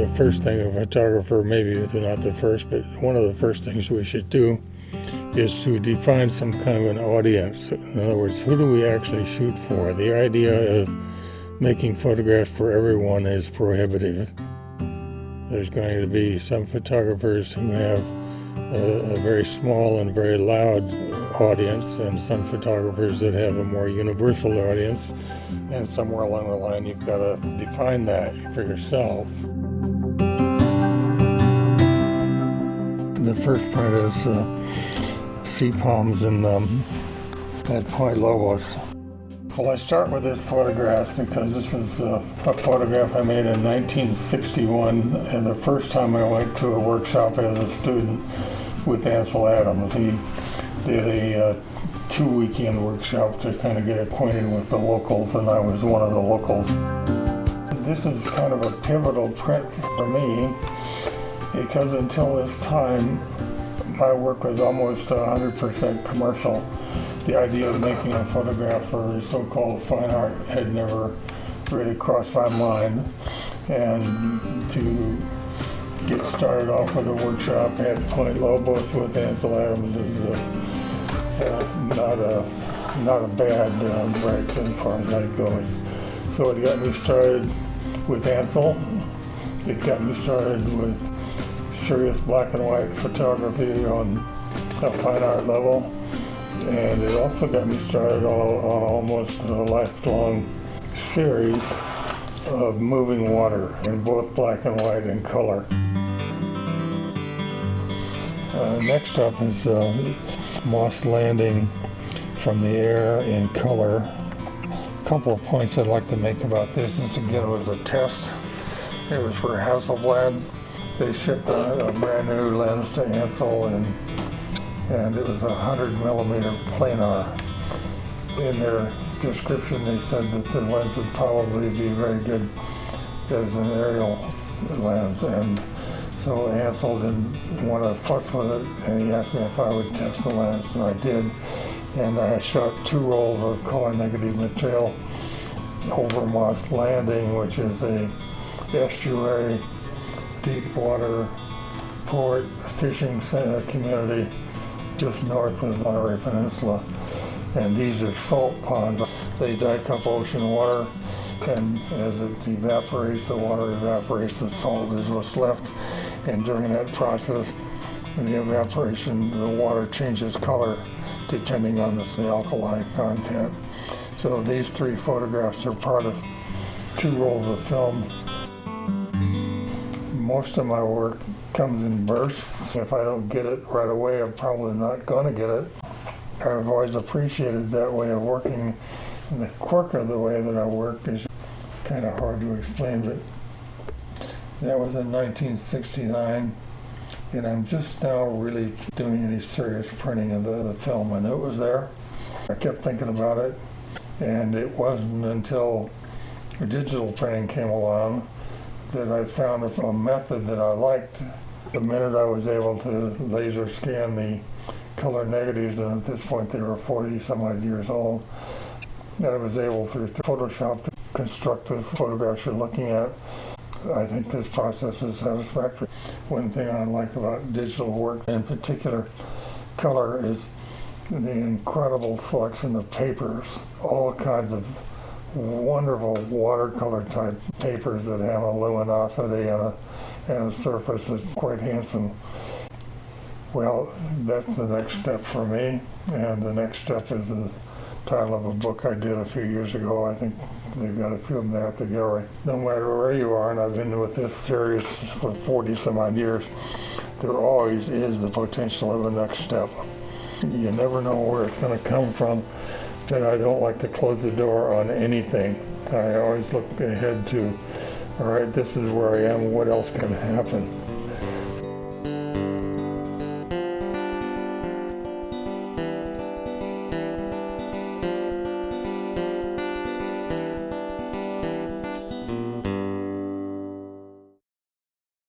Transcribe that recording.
The first thing a photographer, maybe not the first, but one of the first things we should do is to define some kind of an audience. In other words, who do we actually shoot for? The idea of making photographs for everyone is prohibitive. There's going to be some photographers who have a very small and very loud audience, and some photographers that have a more universal audience, and somewhere along the line you've got to define that for yourself. The first print is sea palms at Point Lobos. Well, I start with this photograph because this is a photograph I made in 1961, and the first time I went to a workshop as a student with Ansel Adams. He did a 2-weekend workshop to kind of get acquainted with the locals, and I was one of the locals. This is kind of a pivotal print for me because until this time my work was almost 100% commercial. The idea of making a photograph for so-called fine art had never really crossed my mind, and to get started off with a workshop at Point Lobos with Ansel Adams is not a bad break as far as that goes. So it got me started with Ansel. It got me started with serious black and white photography on a fine art level, and it also got me started on almost a lifelong series of moving water in both black and white and color. Next up is moss landing from the air in color. A couple of points I'd like to make about this. This again was a test. It was for Hasselblad. They shipped a brand new lens to Ansel, and it was a 100mm planar. In their description they said that the lens would probably be very good as an aerial lens, and so Ansel didn't want to fuss with it, and he asked me if I would test the lens, and I did. And I shot 2 rolls of color negative material over Moss Landing, which is a estuary, deep water port fishing community just north of the Monterey Peninsula. And these are salt ponds. They dike up ocean water, and as it evaporates, the water evaporates, the salt is what's left. And during that process, in the evaporation, the water changes color depending on the alkali content. So these 3 photographs are part of 2 rolls of film. Most of my work comes in bursts. If I don't get it right away, I'm probably not going to get it. I've always appreciated that way of working, and the quirk of the way that I work is kind of hard to explain, but that was in 1969, and I'm just now really doing any serious printing of the film. I knew it was there. I kept thinking about it, and it wasn't until digital printing came along that I found a method that I liked. The minute I was able to laser scan the color negatives, and at this point they were 40 some odd years old, I was able through Photoshop to construct the photographs you're looking at. I think this process is satisfactory. One thing I like about digital work, in particular color, is the incredible selection of papers, all kinds of wonderful watercolor type papers that have a luminosity and a surface that's quite handsome. Well, that's the next step for me, and the next step is the title of a book I did a few years ago. I think they've got a few of them there at the gallery. No matter where you are, and I've been with this series for 40 some odd years, there always is the potential of a next step. You never know where it's going to come from, and I don't like to close the door on anything. I always look ahead to, all right, this is where I am, what else can happen?